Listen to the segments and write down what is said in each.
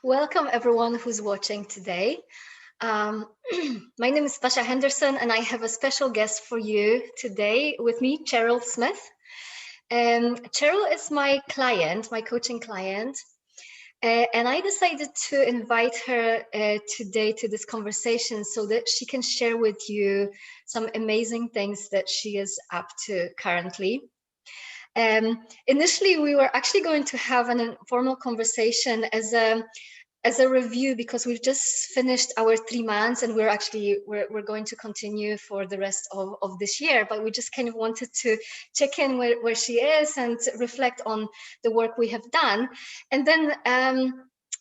Welcome everyone who's watching today. Um, my name is Tasha Henderson and I have a special guest for you today with me, Cheryl Smith. Cheryl is my client, my coaching client, and I decided to invite her today to this conversation so that she can share with you some amazing things that she is up to currently. Initially, we were actually going to have an informal conversation as a review because we've just finished our 3 months and we're going to continue for the rest of this year. But we just kind of wanted to check in where she is and reflect on the work we have done. And then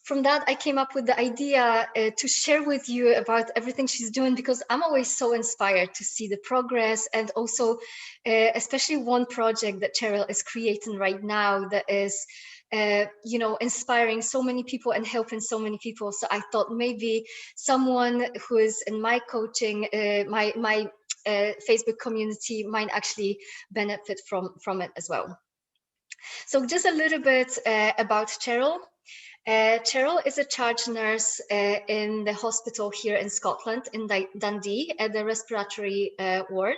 from that, I came up with the idea to share with you about everything she's doing, because I'm always so inspired to see the progress, and also especially one project that Cheryl is creating right now that is inspiring so many people and helping so many people. So I thought maybe someone who is in my coaching, my Facebook community might actually benefit from it as well. So just a little bit about Cheryl. Cheryl is a charge nurse in the hospital here in Scotland, in Dundee, at the respiratory ward.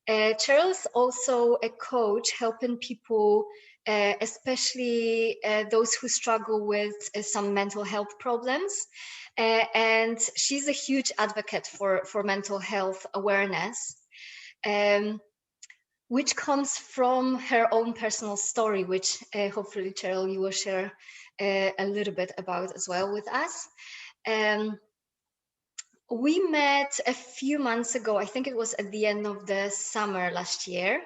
Cheryl is also a coach helping people, especially those who struggle with some mental health problems. And she's a huge advocate for mental health awareness, which comes from her own personal story, which hopefully, Cheryl, you will share a little bit about as well with us. We met a few months ago. I think it was at the end of the summer last year.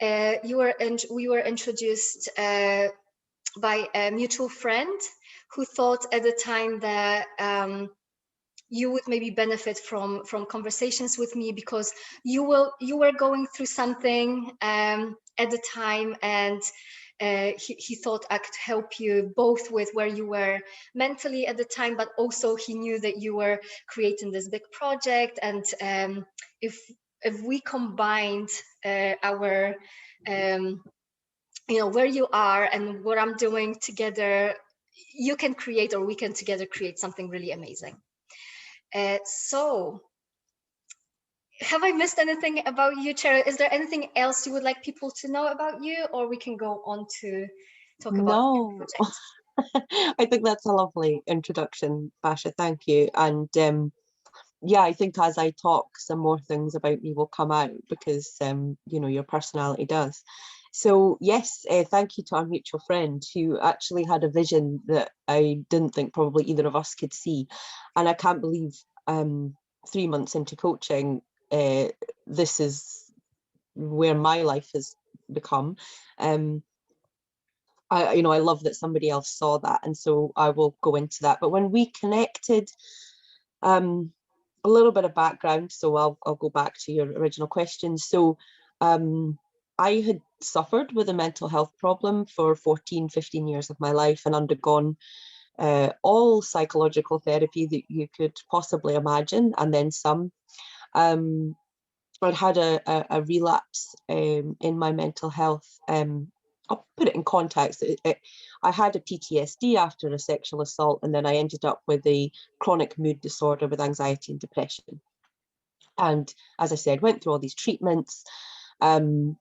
We were introduced by a mutual friend who thought at the time that you would maybe benefit from conversations with me, because you were going through something at the time, and he thought I could help you both with where you were mentally at the time, but also he knew that you were creating this big project, and if we combined our where you are and what I'm doing together, you can create, or we can together create something really amazing. So have I missed anything about you, Cheryl? Is there anything else you would like people to know about you, or we can go on to talk about your project? I think that's a lovely introduction, Basha. Thank you. And yeah, I think as I talk, some more things about me will come out, because your personality does. So yes, thank you to our mutual friend who actually had a vision that I didn't think probably either of us could see. And I can't believe 3 months into coaching, this is where my life has become. I love that somebody else saw that, and so I will go into that. But when we connected, a little bit of background, so I'll go back to your original question. So I had suffered with a mental health problem for 15 years of my life, and undergone all psychological therapy that you could possibly imagine, and then some. I'd had a relapse in my mental health. I'll put it in context. I had a PTSD after a sexual assault, and then I ended up with a chronic mood disorder with anxiety and depression. And as I said, went through all these treatments, and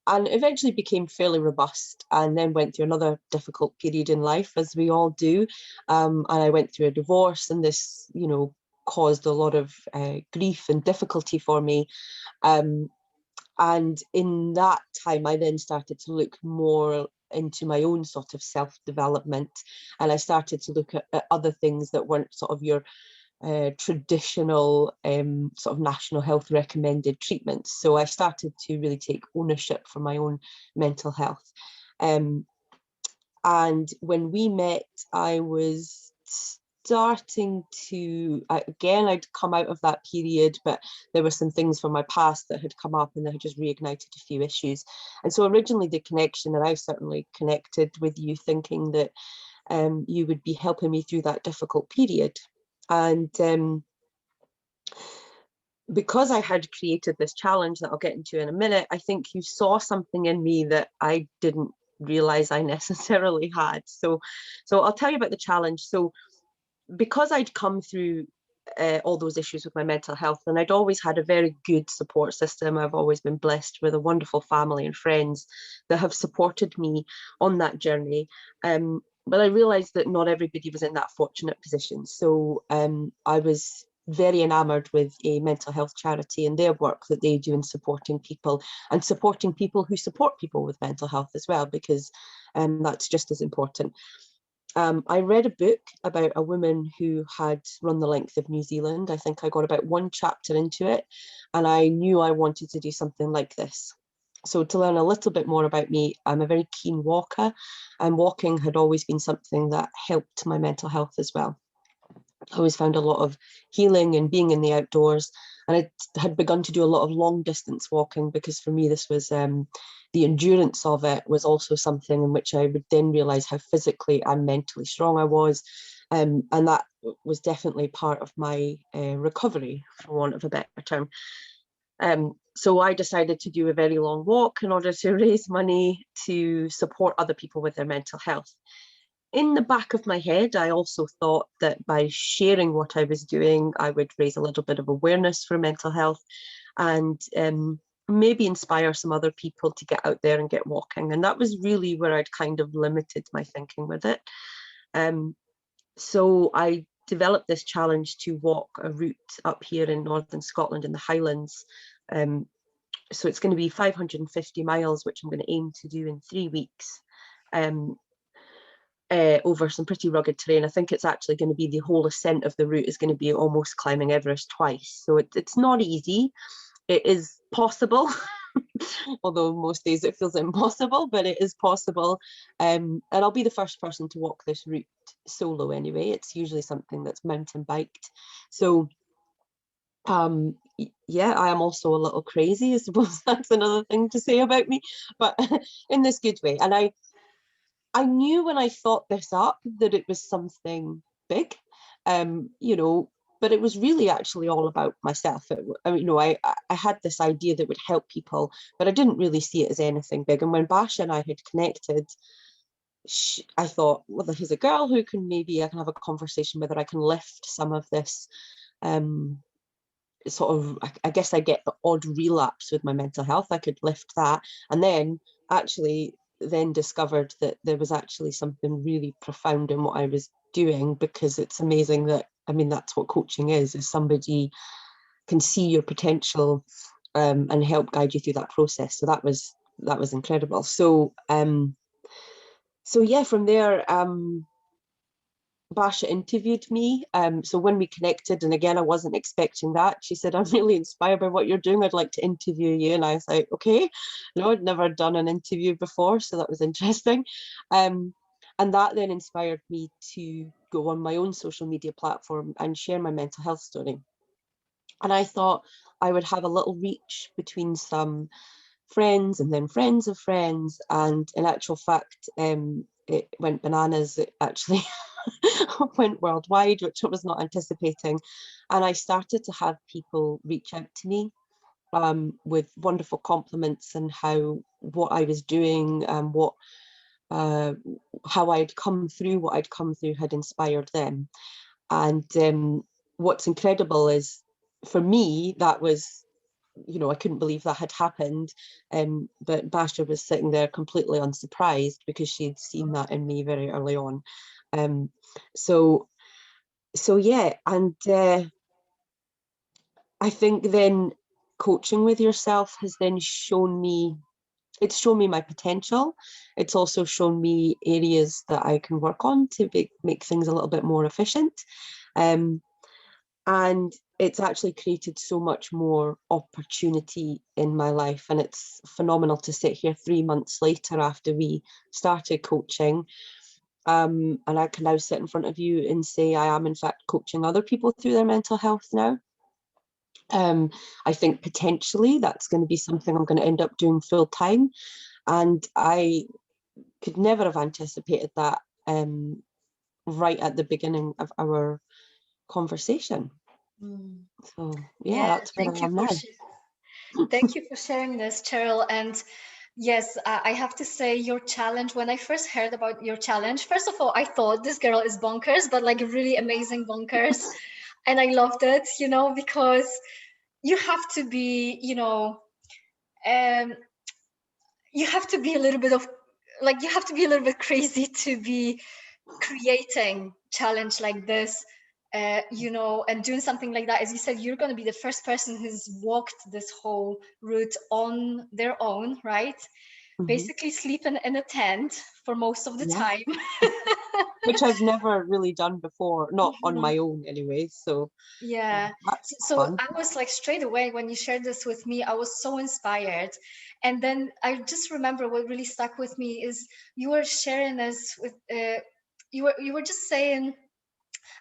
eventually became fairly robust, and then went through another difficult period in life, as we all do. And I went through a divorce, and this, caused a lot of grief and difficulty for me. And in that time, I then started to look more into my own sort of self-development, and I started to look at other things that weren't sort of your traditional sort of national health recommended treatments. So I started to really take ownership for my own mental health. And when we met, I was starting to, again, I'd come out of that period, but there were some things from my past that had come up, and that had just reignited a few issues. And so originally the connection, and I certainly connected with you thinking that you would be helping me through that difficult period. And because I had created this challenge that I'll get into in a minute, I think you saw something in me that I didn't realize I necessarily had. So I'll tell you about the challenge. So because I'd come through all those issues with my mental health, and I'd always had a very good support system. I've always been blessed with a wonderful family and friends that have supported me on that journey. But I realised that not everybody was in that fortunate position. So I was very enamoured with a mental health charity and their work that they do in supporting people, and supporting people who support people with mental health as well, because that's just as important. I read a book about a woman who had run the length of New Zealand. I think I got about one chapter into it, and I knew I wanted to do something like this. So to learn a little bit more about me, I'm a very keen walker, and walking had always been something that helped my mental health as well. I always found a lot of healing and being in the outdoors, and I had begun to do a lot of long distance walking, because for me this was the endurance of it was also something in which I would then realise how physically and mentally strong I was, and that was definitely part of my recovery, for want of a better term. So I decided to do a very long walk in order to raise money to support other people with their mental health. In the back of my head, I also thought that by sharing what I was doing, I would raise a little bit of awareness for mental health, and maybe inspire some other people to get out there and get walking. And that was really where I'd kind of limited my thinking with it. So I developed this challenge to walk a route up here in northern Scotland in the Highlands. So it's going to be 550 miles, which I'm going to aim to do in 3 weeks. Over some pretty rugged terrain. I think it's actually going to be the whole ascent of the route is going to be almost climbing Everest twice. So it's not easy. It is possible, although most days it feels impossible, but it is possible. And I'll be the first person to walk this route solo anyway. It's usually something that's mountain biked. So yeah, I am also a little crazy. I suppose that's another thing to say about me, but in this good way. And I knew when I thought this up that it was something big, you know, but it was really actually all about myself. I had this idea that would help people, but I didn't really see it as anything big. And when Basha and I had connected, I thought, well, here's a girl who I can have a conversation with her. I can lift some of this sort of, I guess I get the odd relapse with my mental health. I could lift that, and then actually then discovered that there was actually something really profound in what I was doing, because it's amazing that, I mean, that's what coaching is somebody can see your potential and help guide you through that process. So that was incredible. So yeah, from there Basha interviewed me. So when we connected, and again, I wasn't expecting that, she said, I'm really inspired by what you're doing. I'd like to interview you. And I was like, okay. No, I'd never done an interview before, so that was interesting. And that then inspired me to go on my own social media platform and share my mental health story. And I thought I would have a little reach between some friends and then friends of friends. And in actual fact, it went bananas. It actually went worldwide, which I was not anticipating. And I started to have people reach out to me with wonderful compliments, and what I was doing, how I'd come through what I'd come through had inspired them. And what's incredible is, for me, that was, I couldn't believe that had happened. But Basha was sitting there completely unsurprised, because she'd seen that in me very early on. So yeah, and I think then coaching with yourself has then shown me my potential. It's also shown me areas that I can work on to make things a little bit more efficient. And it's actually created so much more opportunity in my life. And it's phenomenal to sit here 3 months later after we started coaching. And I can now sit in front of you and say I am in fact coaching other people through their mental health now. I think potentially that's going to be something I'm going to end up doing full time. And I could never have anticipated that right at the beginning of our conversation. So yeah, that's where I am now. Thank you for sharing this, Cheryl. And Yes, I have to say your challenge, when I first heard about your challenge, first of all, I thought this girl is bonkers, but like really amazing bonkers. And I loved it, you know, because you have to be, um, you have to be a little bit of like, you have to be a little bit crazy to be creating challenge like this, and doing something like that. As you said, you're going to be the first person who's walked this whole route on their own, right? Mhm. Basically sleeping in a tent for most of the Yeah, time. which I've never really done before, not on Mhm. my own anyway. So Yeah. that's So fun. I was like, straight away when you shared this with me, I was so inspired. And then I just remember what really stuck with me is you were sharing this with you were just saying,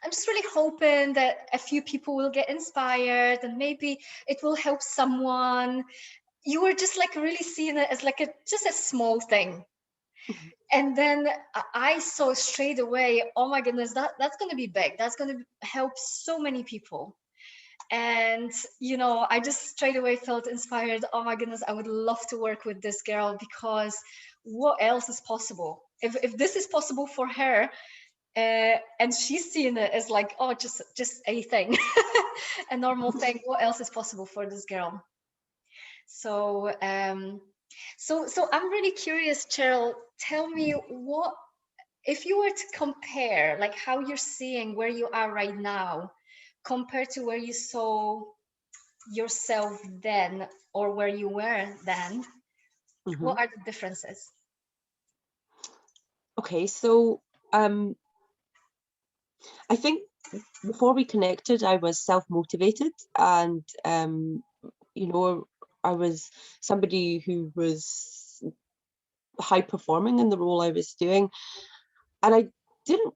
I'm just really hoping that a few people will get inspired and maybe it will help someone. You were just like really seeing it as like a just a small thing. Mhm. And then I saw straight away, oh my goodness, that's going to be big. That's going to help so many people. And I just straight away felt inspired. Oh my goodness, I would love to work with this girl, because what else is possible? If this is possible for her, and she's seeing it as like, oh, just a thing, a normal thing, what else is possible for this girl? So so I'm really curious, Cheryl. Tell me, what if you were to compare, like, how you're seeing where you are right now compared to where you saw yourself then, or where you were then, what Mhm. are the differences? Okay, so um, I think before we connected, I was self-motivated, and you know, I was somebody who was high performing in the role I was doing, and I didn't,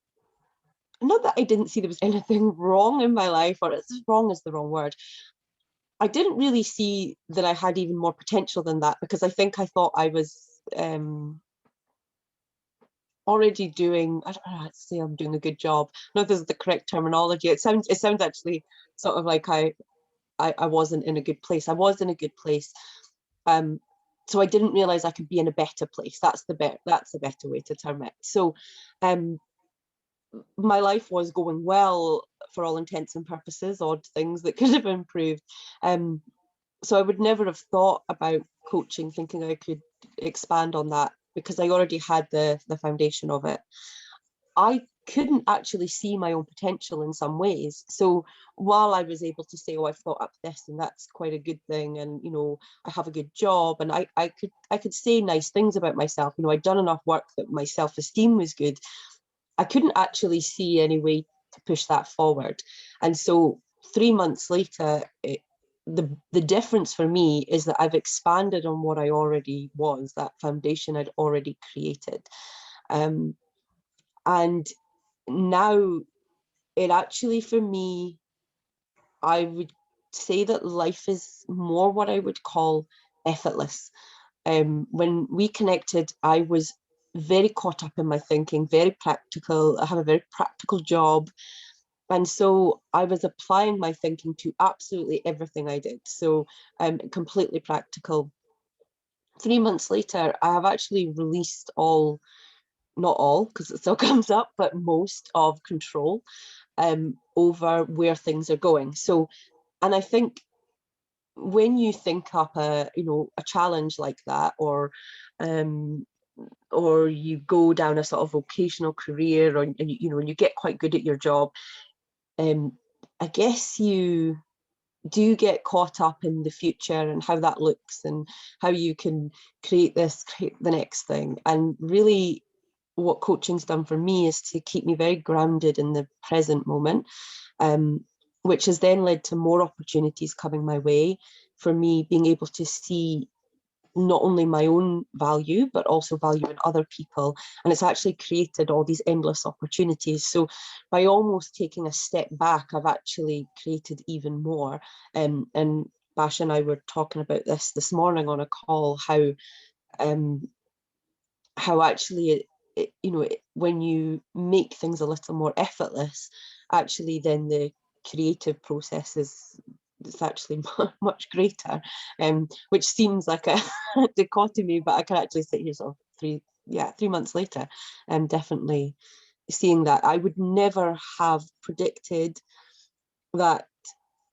not that I didn't see there was anything wrong in my life, or it's wrong is the wrong word. I didn't really see that I had even more potential than that, because I think I thought I was already doing, I don't know how to say I'm doing a good job. No, this is the correct terminology. It sounds actually sort of like I wasn't in a good place. I was in a good place. Um, so I didn't realize I could be in a better place. That's the better way to term it. So um my life was going well for all intents and purposes, odd things that could have improved. Um, so I would never have thought about coaching thinking I could expand on that, because I already had the foundation of it. I couldn't actually see my own potential in some ways. So while I was able to say, oh, I've thought up this and that's quite a good thing, and I have a good job, and I could say nice things about myself, I'd done enough work that my self-esteem was good, I couldn't actually see any way to push that forward. And so 3 months later, the difference for me is that I've expanded on what I already was, that foundation I'd already created. Um, and now it actually, for me, I would say that life is more what I would call effortless. When we connected, I was very caught up in my thinking, very practical. I have a very practical job. And so I was applying my thinking to absolutely everything I did. So completely practical. 3 months later, I have actually released all, not all, because it still comes up, but most of control over where things are going. So, and I think when you think up a challenge like that, um, or you go down a sort of vocational career, or and you get quite good at your job, um, I guess you do get caught up in the future and how that looks and how you can create the next thing. And really, what coaching's done for me is to keep me very grounded in the present moment, um, which has then led to more opportunities coming my way, for me being able to see not only my own value, but also value in other people. And it's actually created all these endless opportunities. So by almost taking a step back, I've actually created even more. And Bash and I were talking about this morning on a call, um, how actually when you make things a little more effortless, actually then the creative processes it's actually much greater, which seems like a dichotomy, but I can actually sit here sort of 3 months later, and definitely seeing that. I would never have predicted that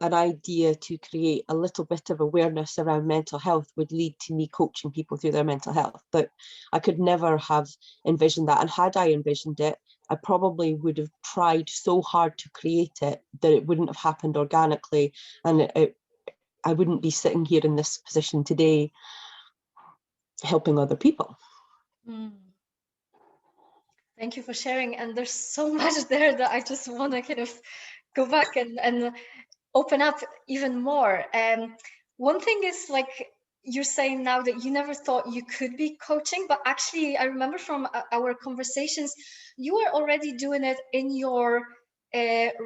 an idea to create a little bit of awareness around mental health would lead to me coaching people through their mental health. But I could never have envisioned that. And had I envisioned it, I probably would have tried so hard to create it that it wouldn't have happened organically. And I wouldn't be sitting here in this position today helping other people. Mm. Thank you for sharing. And there's so much there that I just want to kind of go back and open up even more. One thing is, like, you're saying now that you never thought you could be coaching, but actually I remember from our conversations, you were already doing it in your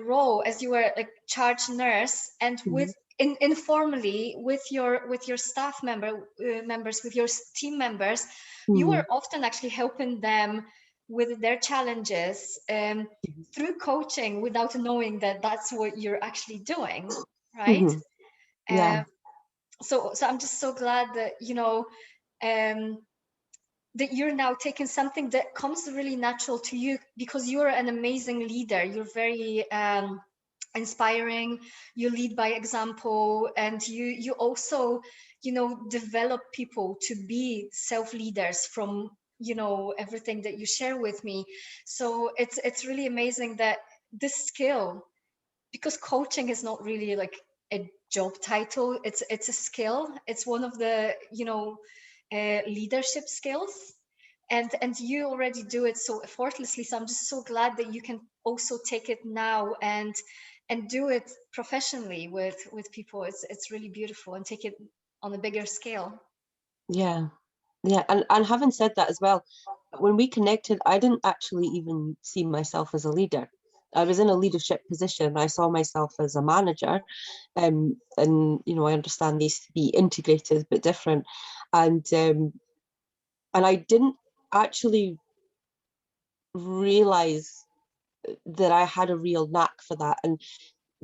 role as you were like charge nurse, and with informally with your staff members, with your team members, you were often actually helping them with their challenges through coaching without knowing that that's what you're actually doing, right? Yeah. So I'm just so glad that, you know, that you're now taking something that comes really natural to you, because you're an amazing leader. You're very inspiring. You lead by example, and you also, you know, develop people to be self-leaders from, you know, everything that you share with me. So it's really amazing that this skill, because coaching is not really like a job title, it's a skill. It's one of the, you know, leadership skills, and you already do it so effortlessly. So I'm just so glad that you can also take it now and do it professionally with people. It's really beautiful, and take it on a bigger scale. Yeah. And having said that as well, when we connected, I didn't actually even see myself as a leader. I was in a leadership position. I saw myself as a manager, and you know, I understand these to be integrated but different, and I didn't actually realize that I had a real knack for that. And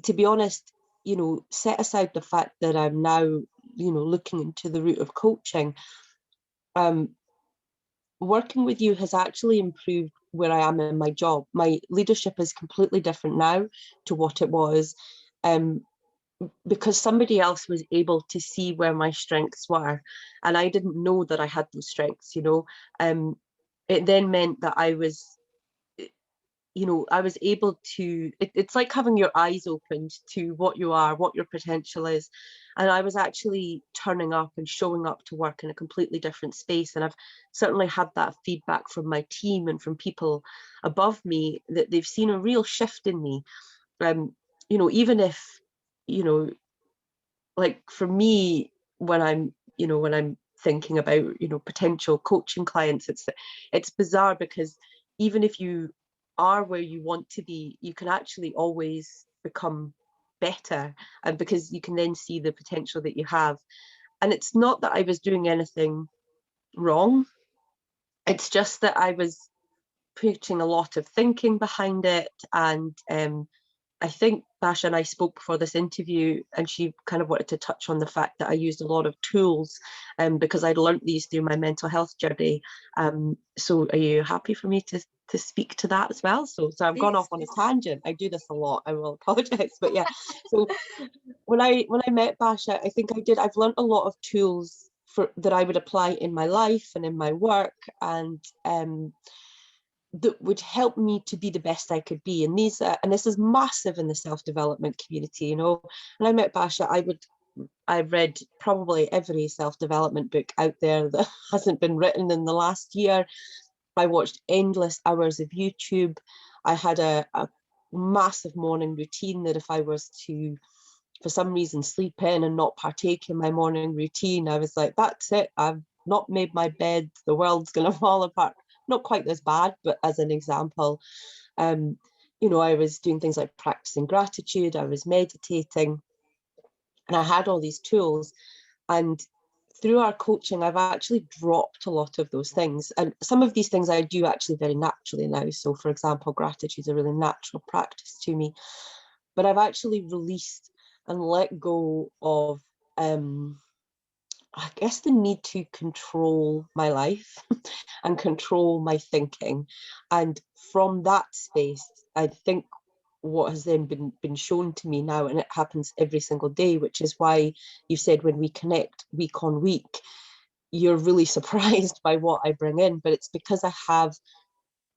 to be honest, you know, set aside the fact that I'm now, you know, looking into the route of coaching, working with you has actually improved where I am in my job. My leadership is completely different now to what it was, because somebody else was able to see where my strengths were, and I didn't know that I had those strengths, you know. It then meant that I was, you know, I was able to, it's like having your eyes opened to what you are, what your potential is. And I was actually turning up and showing up to work in a completely different space. And I've certainly had that feedback from my team and from people above me, that they've seen a real shift in me. You know, even if, you know, like for me, when I'm, you know, when I'm thinking about, you know, potential coaching clients, it's bizarre, because even if you are where you want to be, you can actually always become better, and because you can then see the potential that you have. And it's not that I was doing anything wrong, it's just that I was putting a lot of thinking behind it. And I think Basha and I spoke before this interview, and she kind of wanted to touch on the fact that I used a lot of tools, because I'd learnt these through my mental health journey. So are you happy for me to speak to that as well? So I've gone off on a tangent. I do this a lot. I will apologise, but yeah. So when I met Basha, I think I've learnt a lot of tools that I would apply in my life and in my work, and that would help me to be the best I could be. And this is massive in the self-development community, you know. When I met Basha, I read probably every self-development book out there that hasn't been written in the last year. I watched endless hours of YouTube. I had a massive morning routine that if I was to, for some reason, sleep in and not partake in my morning routine, I was like, that's it, I've not made my bed, the world's gonna fall apart. Not quite as bad, but as an example, you know, I was doing things like practicing gratitude, I was meditating, and I had all these tools. And through our coaching, I've actually dropped a lot of those things. And some of these things I do actually very naturally now. So for example, gratitude is a really natural practice to me, but I've actually released and let go of, I guess, the need to control my life and control my thinking. And from that space, I think what has then been shown to me now, and it happens every single day, which is why you said when we connect week on week, you're really surprised by what I bring in, but it's because I have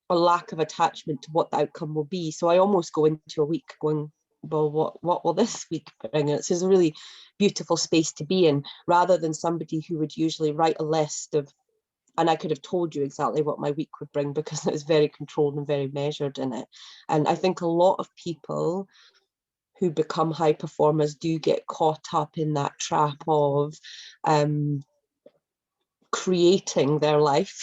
a lack of attachment to what the outcome will be. So I almost go into a week going, well, what will this week bring? And it's a really beautiful space to be in, rather than somebody who would usually write a list of, and I could have told you exactly what my week would bring because it was very controlled and very measured in it. And I think a lot of people who become high performers do get caught up in that trap of creating their life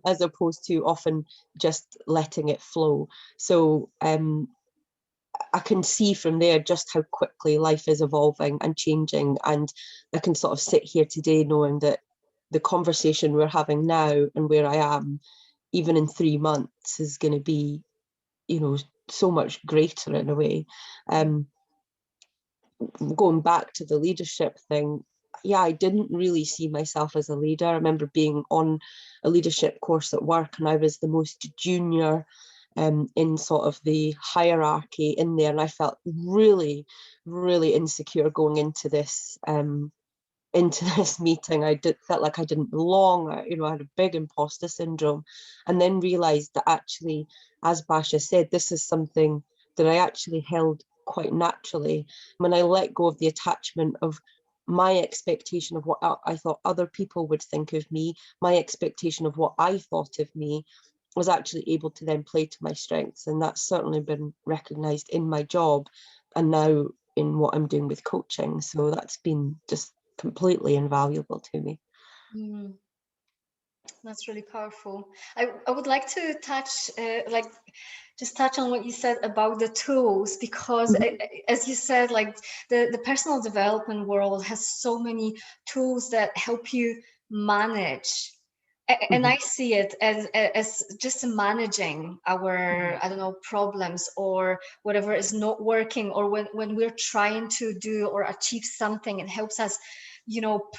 as opposed to often just letting it flow. So I can see from there just how quickly life is evolving and changing, and I can sort of sit here today knowing that the conversation we're having now and where I am, even in 3 months, is going to be, you know, so much greater in a way. Going back to the leadership thing, yeah, I didn't really see myself as a leader. I remember being on a leadership course at work, and I was the most junior in sort of the hierarchy in there, and I felt really, really insecure going into this meeting. Felt like I didn't belong. I had a big imposter syndrome, and then realized that actually, as Basha said, this is something that I actually held quite naturally. When I let go of the attachment of my expectation of what I thought other people would think of me, my expectation of what I thought of me, was actually able to then play to my strengths. And that's certainly been recognized in my job and now in what I'm doing with coaching. So that's been just completely invaluable to me. Mm, that's really powerful. I would like to touch, just touch on what you said about the tools, because as you said, like the personal development world has so many tools that help you manage. And I see it as just managing our, I don't know, problems or whatever is not working, or when we're trying to do or achieve something, it helps us,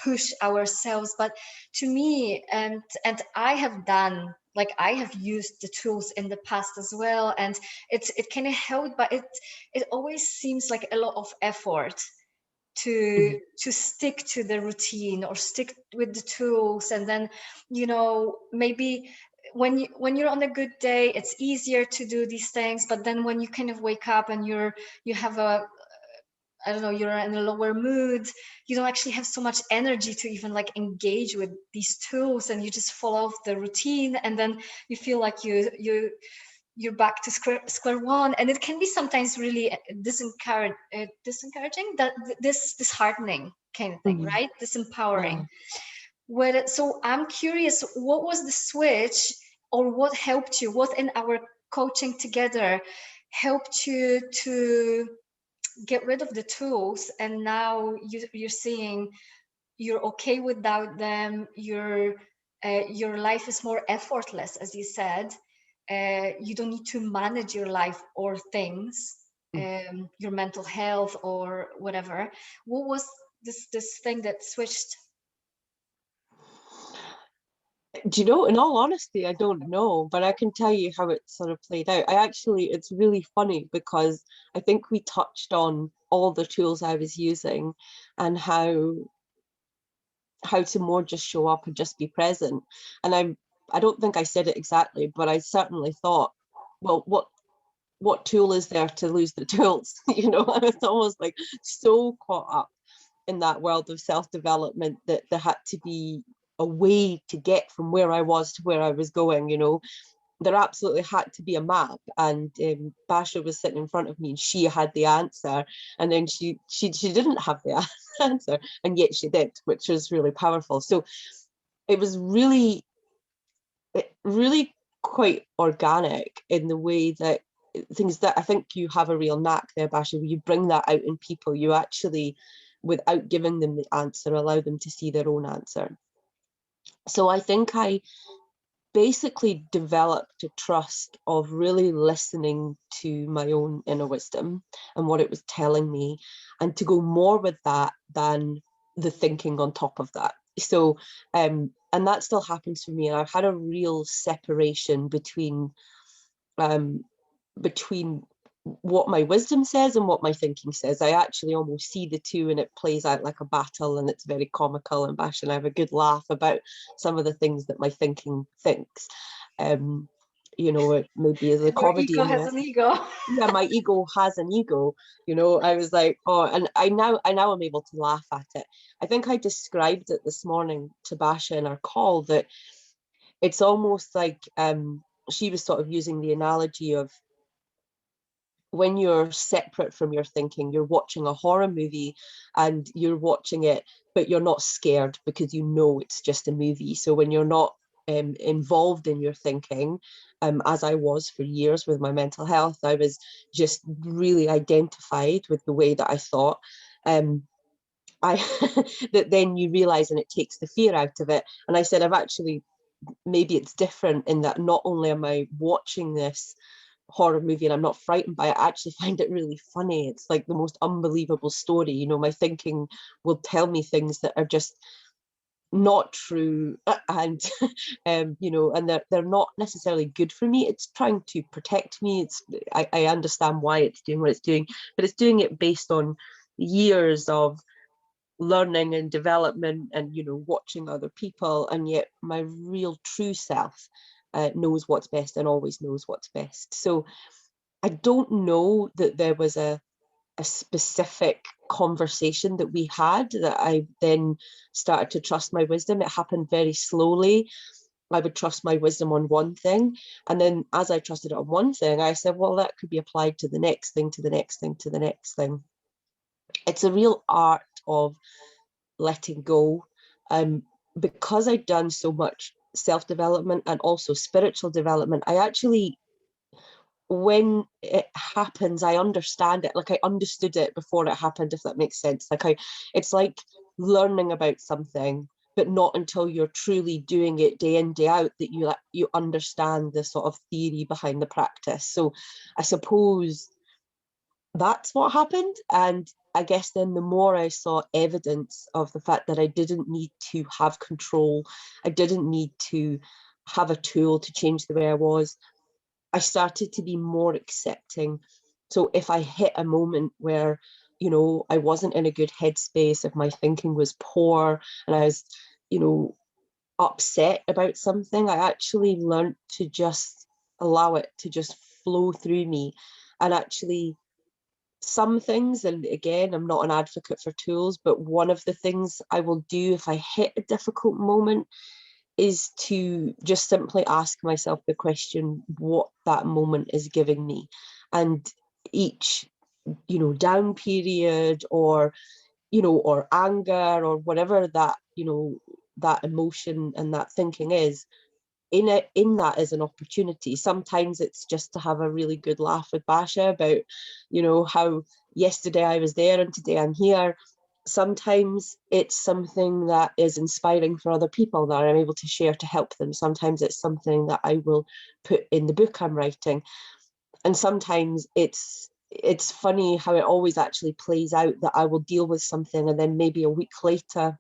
push ourselves. But to me, and I have done, like I have used the tools in the past as well, and it kind of helped, but it always seems like a lot of effort to stick to the routine or stick with the tools. And then maybe when you're on a good day, it's easier to do these things, but then when you kind of wake up and you have a, I don't know, you're in a lower mood, you don't actually have so much energy to even like engage with these tools, and you just follow the routine, and then you feel like you're back to square one, and it can be sometimes really discouraging, that disheartening kind of thing, right? Disempowering. So I'm curious, what was the switch, or what helped you, what in our coaching together helped you to get rid of the tools, and now you're seeing you're okay without them, your life is more effortless, as you said. You don't need to manage your life or things, your mental health or whatever. What was this thing that switched? Do you know, in all honesty, I don't know, but I can tell you how it sort of played out. It's really funny because I think we touched on all the tools I was using and how to more just show up and just be present. And I don't think I said it exactly, but I certainly thought, well, what tool is there to lose the tools? I was almost like so caught up in that world of self-development that there had to be a way to get from where I was to where I was going. There absolutely had to be a map, and Basha was sitting in front of me and she had the answer, and then she didn't have the answer, and yet she did, which was really powerful. So it was really quite organic in the way that things that I think you have a real knack there, Basha, where you bring that out in people. You actually, without giving them the answer, allow them to see their own answer. So I think basically developed a trust of really listening to my own inner wisdom and what it was telling me, and to go more with that than the thinking on top of that. So and that still happens for me, and I've had a real separation between between what my wisdom says and what my thinking says. I actually almost see the two, and it plays out like a battle, and it's very comical. And Bash and I have a good laugh about some of the things that my thinking thinks. You know, it maybe is a Your comedy ego in has there. an ego. Yeah, my ego has an ego. You know, I was like, oh, and I now I'm able to laugh at it. I think I described it this morning to Basha in our call, that it's almost like she was sort of using the analogy of when you're separate from your thinking, you're watching a horror movie and you're watching it, but you're not scared because you know it's just a movie. So when you're not involved in your thinking, as I was for years with my mental health, I was just really identified with the way that I thought. I that then you realize, and it takes the fear out of it. And I said, I've actually, maybe it's different in that not only am I watching this horror movie and I'm not frightened by it, I actually find it really funny. It's like the most unbelievable story. You know, my thinking will tell me things that are just not true, and you know, and they're not necessarily good for me. It's trying to protect me. I understand why it's doing what it's doing, but it's doing it based on years of learning and development and, you know, watching other people. And yet my real true self knows what's best and always knows what's best. So I don't know that there was a specific conversation that we had that I then started to trust my wisdom. It happened very slowly. I would trust my wisdom on one thing, and then as I trusted it on one thing, I said, well, that could be applied to the next thing, to the next thing, to the next thing. It's a real art of letting go. Because I'd done so much self-development and also spiritual development, I actually, when it happens, I understand it. Like I understood it before it happened, if that makes sense. It's like learning about something, but not until you're truly doing it day in, day out, that you understand the sort of theory behind the practice. So I suppose that's what happened. And I guess then the more I saw evidence of the fact that I didn't need to have control, I didn't need to have a tool to change the way I was, I started to be more accepting. So if I hit a moment where, you know, I wasn't in a good headspace, if my thinking was poor and I was, you know, upset about something, I actually learned to just allow it to just flow through me. And actually, some things, and again, I'm not an advocate for tools, but one of the things I will do if I hit a difficult moment is to just simply ask myself the question, what that moment is giving me. And each, you know, down period, or, you know, or anger, or whatever that, you know, that emotion and that thinking is, in that is an opportunity. Sometimes it's just to have a really good laugh with Basha about, you know, how yesterday I was there and today I'm here. Sometimes it's something that is inspiring for other people that I'm able to share to help them. Sometimes it's something that I will put in the book I'm writing. And sometimes it's funny how it always actually plays out, that I will deal with something and then maybe a week later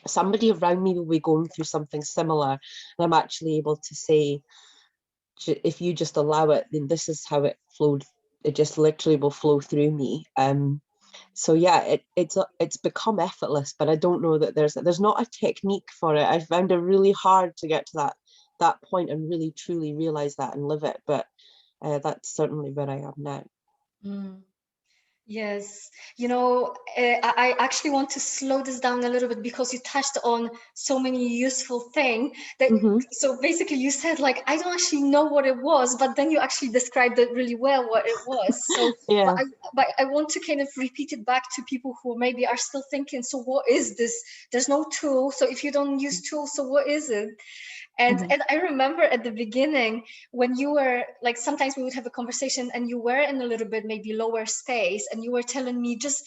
somebody around me will be going through something similar, and I'm actually able to say, if you just allow it, then this is how it flowed. It just literally will flow through me. So yeah, it's become effortless, but I don't know that there's not a technique for it. I found it really hard to get to that point and really truly realize that and live it. But that's certainly where I am now. Mm. Yes, you know, I actually want to slow this down a little bit because you touched on so many useful things that, Mm-hmm. so basically you said like, I don't actually know what it was, but then you actually described it really well what it was. So, Yeah. but I want to kind of repeat it back to people who maybe are still thinking, so what is this? There's no tool. So if you don't use tools, so what is it? Mm-hmm. And I remember at the beginning when you were like, sometimes we would have a conversation and you were in a little bit maybe lower space and you were telling me, just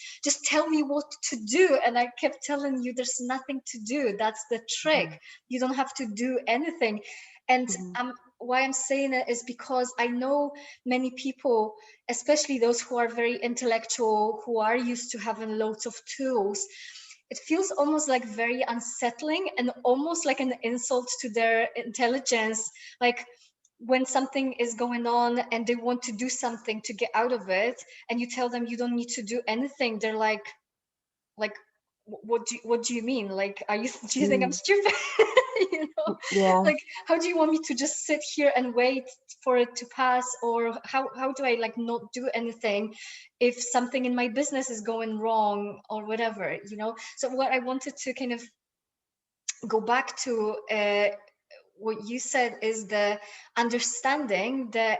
tell me what to do. And I kept telling you, there's nothing to do. That's the trick. You don't have to do anything. And why I'm saying it is because I know many people, especially those who are very intellectual, who are used to having loads of tools, it feels almost like very unsettling and almost like an insult to their intelligence. Like when something is going on and they want to do something to get out of it, and you tell them you don't need to do anything, they're like, what do you mean? Like, do you think I'm stupid? You know, Yeah. like, how do you want me to just sit here and wait for it to pass? Or how do I like not do anything if something in my business is going wrong or whatever, you know? So what I wanted to kind of go back to, what you said, is the understanding that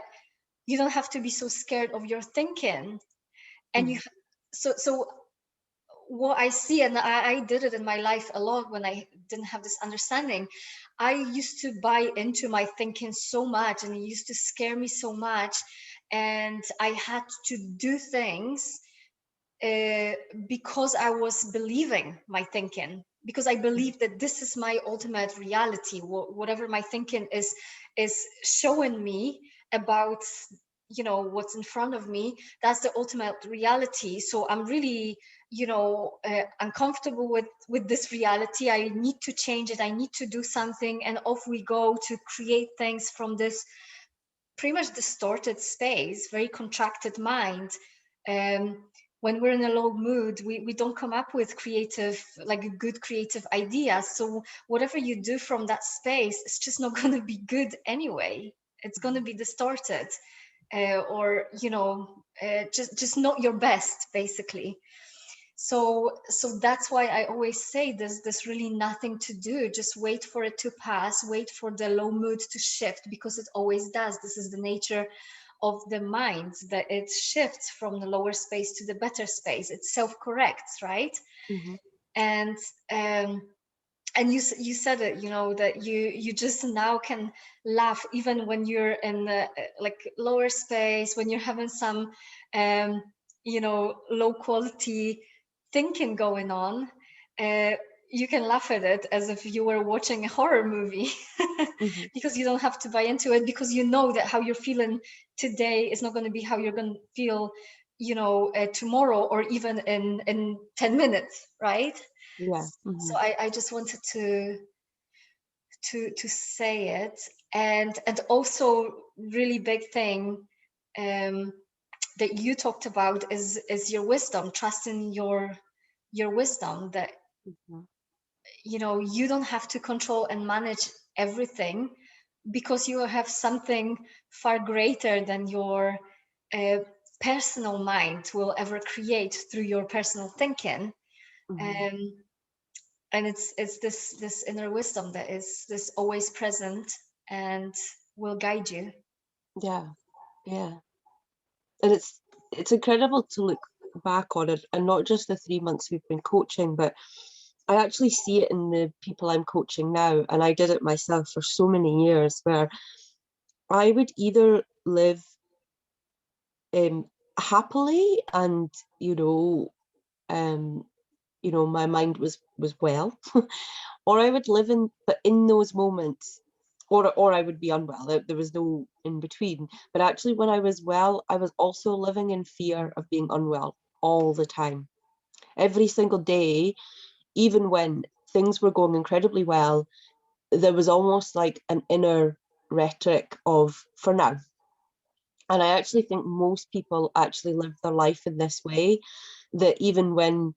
you don't have to be so scared of your thinking. And so what I see, and I did it in my life a lot when I didn't have this understanding, I used to buy into my thinking so much, and it used to scare me so much, and I had to do things because I was believing my thinking, because I believe that this is my ultimate reality. Whatever my thinking is showing me about, you know, what's in front of me, that's the ultimate reality. So I'm really, you know, uncomfortable with this reality. I need to change it. I need to do something, and off we go to create things from this pretty much distorted space, very contracted mind. When we're in a low mood, we don't come up with creative, like a good creative idea. So whatever you do from that space, it's just not going to be good anyway. It's going to be distorted, or, you know, just not your best, basically. So that's why I always say there's really nothing to do. Just wait for it to pass, wait for the low mood to shift, because it always does. This is the nature of the mind, that it shifts from the lower space to the better space. It self-corrects, right? And you said it, you know, that you just now can laugh even when you're in the like lower space, when you're having some you know, low quality thinking going on. You can laugh at it as if you were watching a horror movie, because you don't have to buy into it, because you know that how you're feeling today is not going to be how you're going to feel, you know, tomorrow, or even in 10 minutes, right? Yeah. So I just wanted to say it. And also really big thing that you talked about is your wisdom, trusting your wisdom, that you know, you don't have to control and manage everything, because you have something far greater than your uh, personal mind will ever create through your personal thinking. um, and it's this inner wisdom that is this always present and will guide you. Yeah. Yeah. And it's incredible to look back on it, and not just the 3 months we've been coaching, but I actually see it in the people I'm coaching now. And I did it myself for so many years, where I would either live happily, and um my mind was well, or I would live in those moments, or I would be unwell. There was no in between. But actually, when I was well, I was also living in fear of being unwell all the time, every single day. Even when things were going incredibly well, there was almost like an inner rhetoric of "for now." And I actually think most people actually live their life in this way, that even when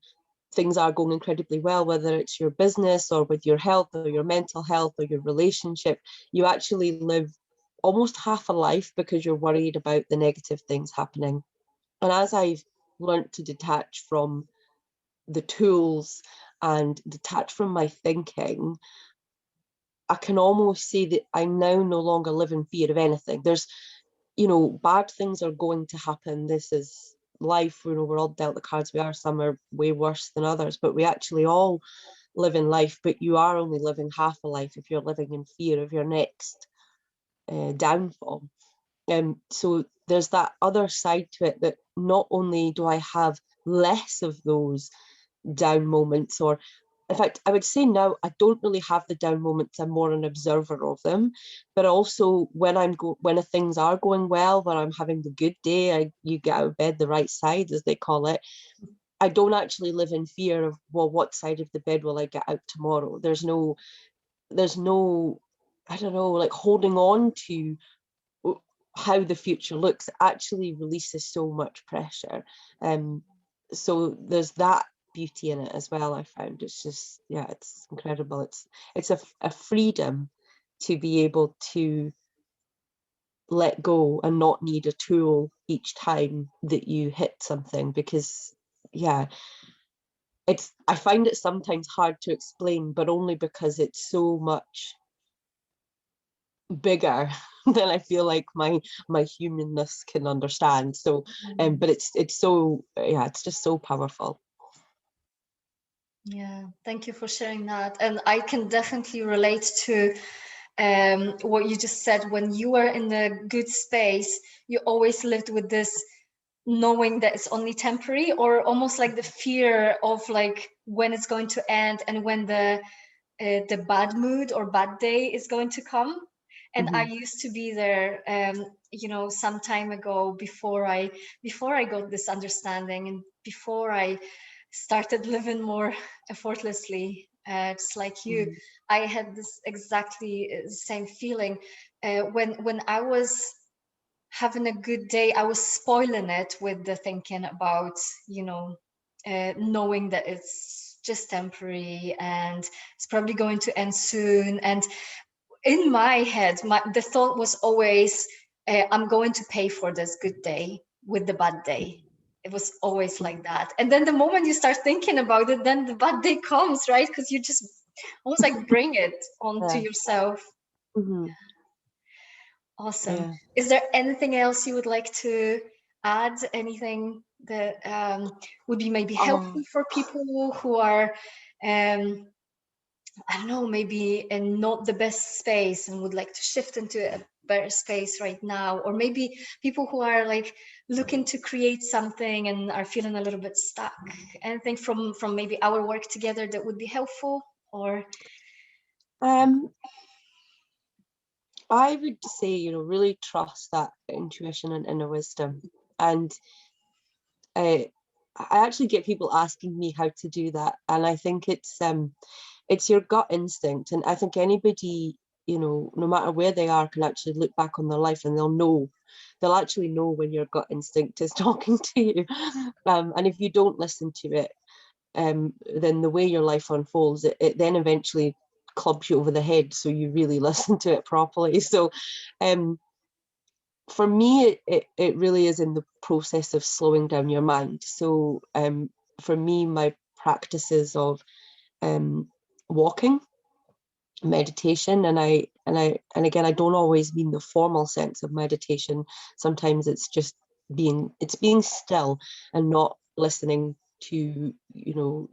things are going incredibly well, whether it's your business or with your health or your mental health or your relationship, you actually live almost half a life because you're worried about the negative things happening. And as I've learned to detach from the tools and detach from my thinking, I can almost say that I now no longer live in fear of anything. There's, bad things are going to happen. This is life. We're all dealt the cards we are. Some are way worse than others, but we actually all live in life. But you are only living half a life if you're living in fear of your next downfall. So there's that other side to it, that not only do I have less of those down moments, or in fact, I would say now I don't really have the down moments. I'm more an observer of them. But also when when things are going well, when I'm having the good day, you get out of bed the right side, as they call it. I don't actually live in fear of, well, what side of the bed will I get out tomorrow? There's no, I don't know, like holding on to how the future looks actually releases so much pressure. So there's that beauty in it as well. I found it's just, yeah, it's incredible. It's a freedom to be able to let go and not need a tool each time that you hit something, because yeah, I find it sometimes hard to explain, but only because it's so much bigger than I feel like my humanness can understand. So but it's so, yeah, it's just so powerful. Yeah, thank you for sharing that. And I can definitely relate to what you just said. When you were in the good space, you always lived with this knowing that it's only temporary, or almost like the fear of like when it's going to end and when the bad mood or bad day is going to come. And I used to be there, you know, some time ago, before I got this understanding, and before I started living more effortlessly. Just like you, I had this exactly same feeling. When I was having a good day, I was spoiling it with the thinking about, you know, knowing that it's just temporary and it's probably going to end soon. And in my head, the thought was always, I'm going to pay for this good day with the bad day. It was always like that. And then the moment you start thinking about it, then the bad day comes, right? Because you just almost like bring it onto Yeah. yourself. Mm-hmm. Awesome. Yeah. Is there anything else you would like to add? Anything that would be maybe Oh, helpful for people who are, I don't know, maybe in not the best space and would like to shift into a better space right now? Or maybe people who are like looking to create something and are feeling a little bit stuck. Anything from maybe our work together that would be helpful? Or um, I would say, really trust that intuition and inner wisdom. And I actually get people asking me how to do that. And I think it's your gut instinct. And I think anybody, no matter where they are, can actually look back on their life and they'll actually know when your gut instinct is talking to you. And if you don't listen to it, then the way your life unfolds, it then eventually clubs you over the head. So you really listen to it properly. So for me, it really is in the process of slowing down your mind. So for me, my practices of walking, meditation, and again, I don't always mean the formal sense of meditation. Sometimes it's just being still and not listening to your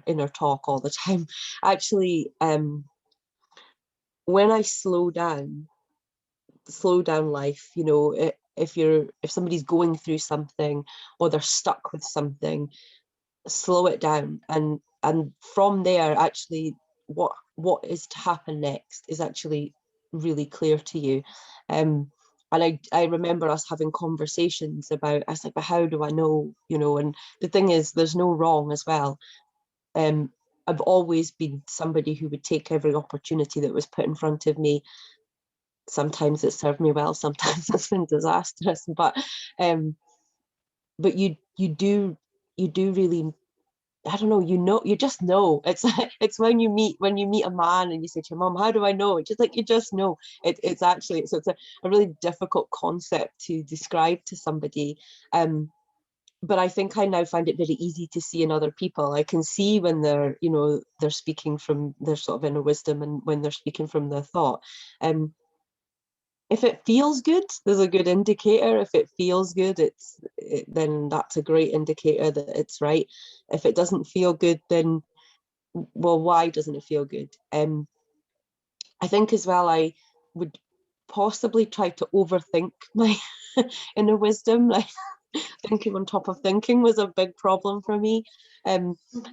inner talk all the time. Actually, when I slow down life, if somebody's going through something or they're stuck with something, slow it down, and from there, actually what is to happen next is actually really clear to you. And I remember us having conversations about, I was like, but how do I know, and the thing is, there's no wrong as well. I've always been somebody who would take every opportunity that was put in front of me. Sometimes it served me well, sometimes it's been disastrous, but you do really, I don't know, you just know. It's it's when you meet a man and you say to your mom, how do I know? It's just like, you just know. It's actually, so it's a really difficult concept to describe to somebody. But I think I now find it very easy to see in other people. I can see when they're speaking from their sort of inner wisdom and when they're speaking from their thought. If it feels good, there's a good indicator. If it feels good, then that's a great indicator that it's right. If it doesn't feel good, then, well, why doesn't it feel good? I think as well, I would possibly try to overthink my inner wisdom. Like, thinking on top of thinking was a big problem for me.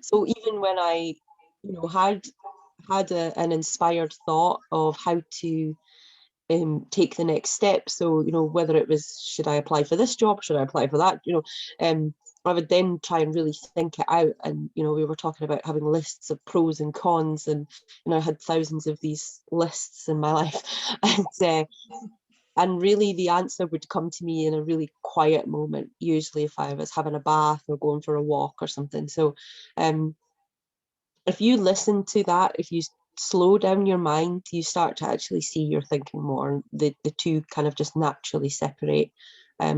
So even when I, had an inspired thought of how to take the next step. So, whether it was, should I apply for this job? Should I apply for that? I would then try and really think it out. And, we were talking about having lists of pros and cons, and, I had thousands of these lists in my life. And really the answer would come to me in a really quiet moment, usually if I was having a bath or going for a walk or something. So if you listen to that, if you slow down your mind, you start to actually see your thinking more. The two kind of just naturally separate. I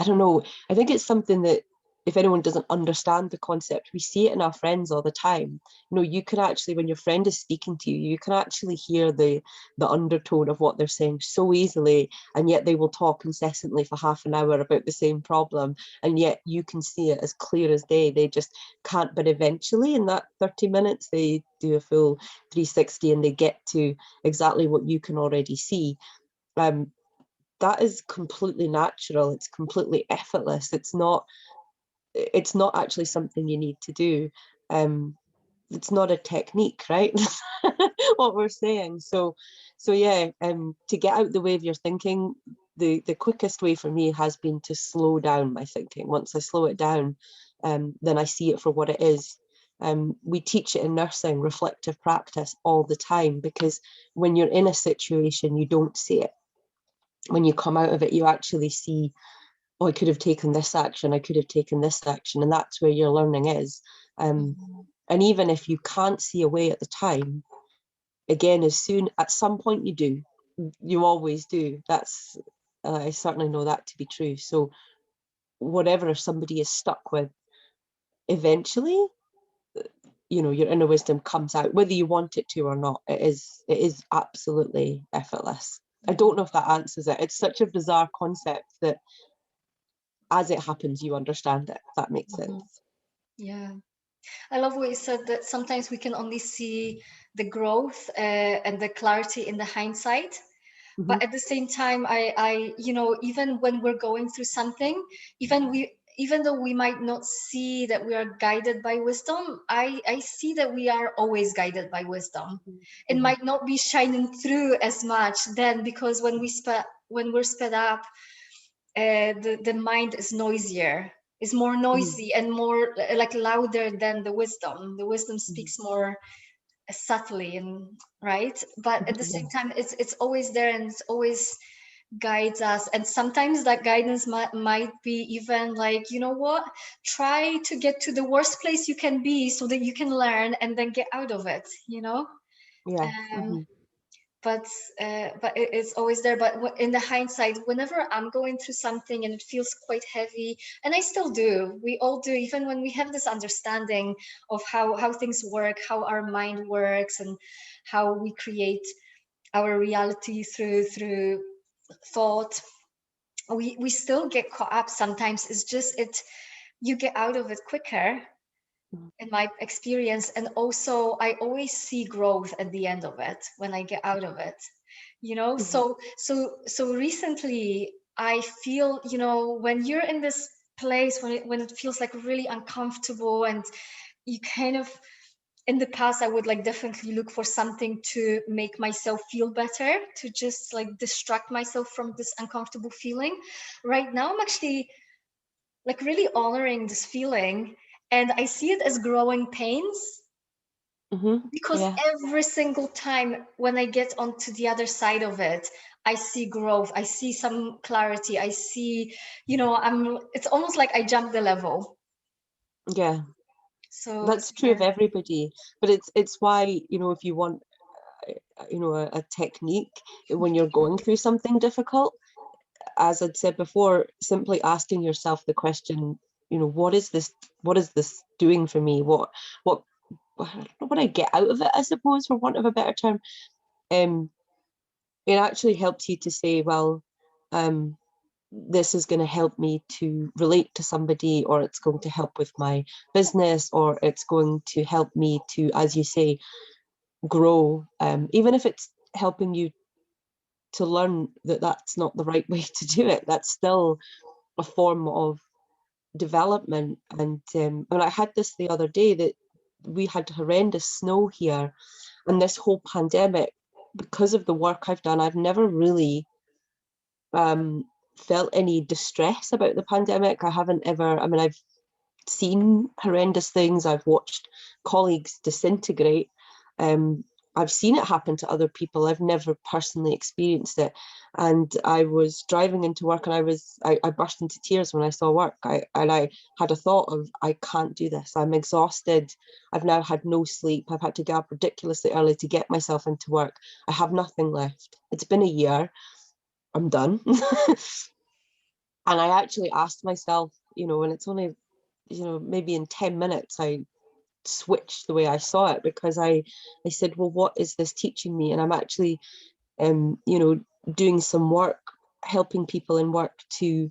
don't know. I think it's something that if anyone doesn't understand the concept, we see it in our friends all the time. You can actually, when your friend is speaking to you, you can actually hear the undertone of what they're saying so easily, and yet they will talk incessantly for half an hour about the same problem, and yet you can see it as clear as day. They just can't, but eventually in that 30 minutes, they do a full 360 and they get to exactly what you can already see. That is completely natural. It's completely effortless. It's not actually something you need to do. It's not a technique, right? What we're saying. So yeah, to get out the way of your thinking, the quickest way for me has been to slow down my thinking. Once I slow it down, then I see it for what it is. We teach it in nursing, reflective practice, all the time, because when you're in a situation, you don't see it. When you come out of it, you actually see, oh, I could have taken this action, I could have taken this action, and that's where your learning is. And even if you can't see a way at the time, again, at some point you always do. That's I certainly know that to be true. So whatever somebody is stuck with, eventually, your inner wisdom comes out, whether you want it to or not. It is absolutely effortless. I don't know if that answers it. It's such a bizarre concept that as it happens, you understand it, if that makes sense. Yeah. I love what you said, that sometimes we can only see the growth and the clarity in the hindsight. But at the same time, I even when we're going through something, even though we might not see that we are guided by wisdom, I see that we are always guided by wisdom. It might not be shining through as much then, because when we're sped up, the mind is noisier, is more noisy and more like louder than the wisdom. The wisdom speaks more subtly, and right, but at the same time it's always there, and it's always guides us. And sometimes that guidance might be even like, you know what, try to get to the worst place you can be so that you can learn and then get out of it, Yeah. but it's always there. But in the hindsight, whenever I'm going through something and it feels quite heavy, and I still do, we all do, even when we have this understanding of how things work, how our mind works, and how we create our reality through thought, we still get caught up sometimes. It's just you get out of it quicker, in my experience. And also I always see growth at the end of it when I get out of it, so recently I feel, when you're in this place when it feels like really uncomfortable, and you kind of, in the past I would like definitely look for something to make myself feel better, to just like distract myself from this uncomfortable feeling. Right now I'm actually like really honoring this feeling, and I see it as growing pains, because Yeah. every single time when I get onto the other side of it, I see growth, I see some clarity, I see, it's almost like I jumped the level. Yeah. So That's true yeah. of everybody, but it's why, if you want, a technique when you're going through something difficult, as I'd said before, simply asking yourself the question, what is this doing for me? What would I get out of it, I suppose, for want of a better term. It actually helps you to say, well, this is going to help me to relate to somebody, or it's going to help with my business, or it's going to help me to, as you say, grow. Even if it's helping you to learn that that's not the right way to do it, that's still a form of development. And I had this the other day, that we had horrendous snow here, and this whole pandemic, because of the work I've done, I've never really felt any distress about the pandemic. I haven't ever, I mean, I've seen horrendous things, I've watched colleagues disintegrate, I've seen it happen to other people. I've never personally experienced it. And I was driving into work, and I burst into tears when I saw work. I had a thought of, I can't do this. I'm exhausted. I've now had no sleep. I've had to get up ridiculously early to get myself into work. I have nothing left. It's been a year. I'm done. And I actually asked myself, and it's only, maybe in 10 minutes, I switched the way I saw it, because I said, well, what is this teaching me? And I'm actually, doing some work, helping people in work to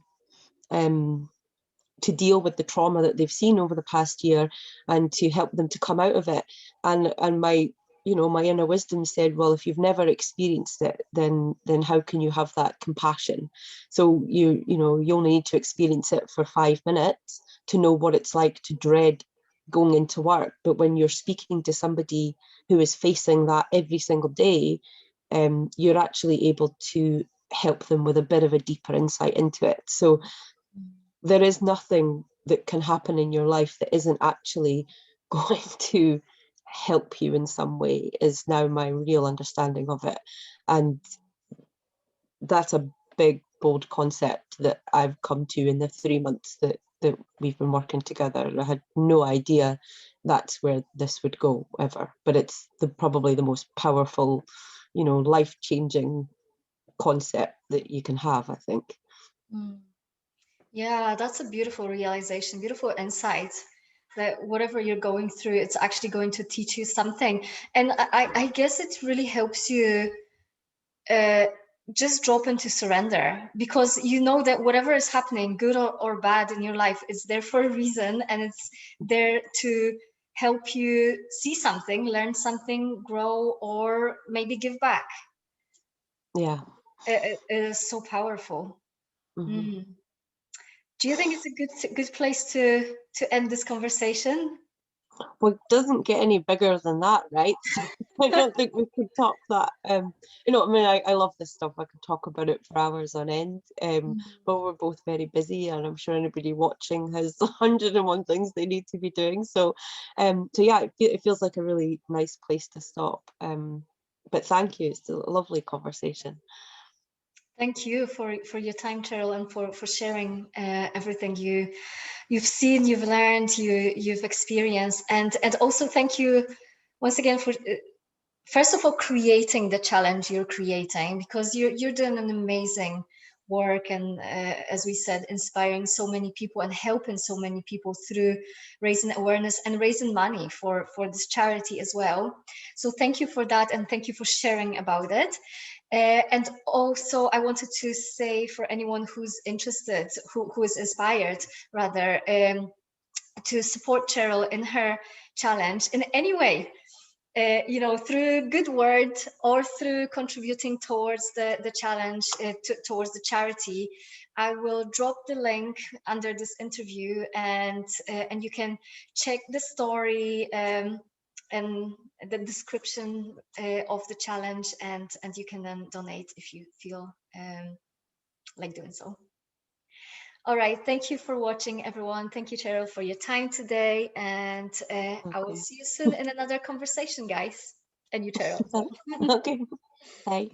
deal with the trauma that they've seen over the past year, and to help them to come out of it. And my, my inner wisdom said, well, if you've never experienced it, then how can you have that compassion? So you only need to experience it for 5 minutes to know what it's like to dread going into work. But when you're speaking to somebody who is facing that every single day, you're actually able to help them with a bit of a deeper insight into it. So there is nothing that can happen in your life that isn't actually going to help you in some way, is now my real understanding of it. And that's a big, bold concept that I've come to in the 3 months that we've been working together. I had no idea that's where this would go ever, but it's probably the most powerful, life-changing concept that you can have, I think. Yeah, that's a beautiful realization, beautiful insight, that whatever you're going through, it's actually going to teach you something. And I guess it really helps you just drop into surrender, because you know that whatever is happening, good or bad in your life, is there for a reason, and it's there to help you see something, learn something, grow, or maybe give back. Yeah. It is so powerful. Mm-hmm. Do you think it's a good place to end this conversation? Well, it doesn't get any bigger than that, right? So I don't think we could top that. I mean, I love this stuff. I could talk about it for hours on end. But we're both very busy, and I'm sure anybody watching has 101 things they need to be doing. So yeah, it feels like a really nice place to stop. But thank you. It's a lovely conversation. Thank you for your time, Cheryl, and for sharing everything you've seen, you've learned, you've experienced, and also thank you once again for first of all creating the challenge you're creating, because you're doing an amazing work, and as we said, inspiring so many people and helping so many people through raising awareness and raising money for this charity as well. So thank you for that, and thank you for sharing about it. And also I wanted to say, for anyone who's interested, who is inspired rather, to support Cheryl in her challenge in any way, through good word or through contributing towards the challenge, towards the charity, I will drop the link under this interview, and you can check the story and the description of the challenge, and you can then donate if you feel like doing so. All right, thank you for watching, everyone. Thank you, Cheryl, for your time today, and I will see you soon in another conversation, guys. And you, Cheryl. Okay. Bye.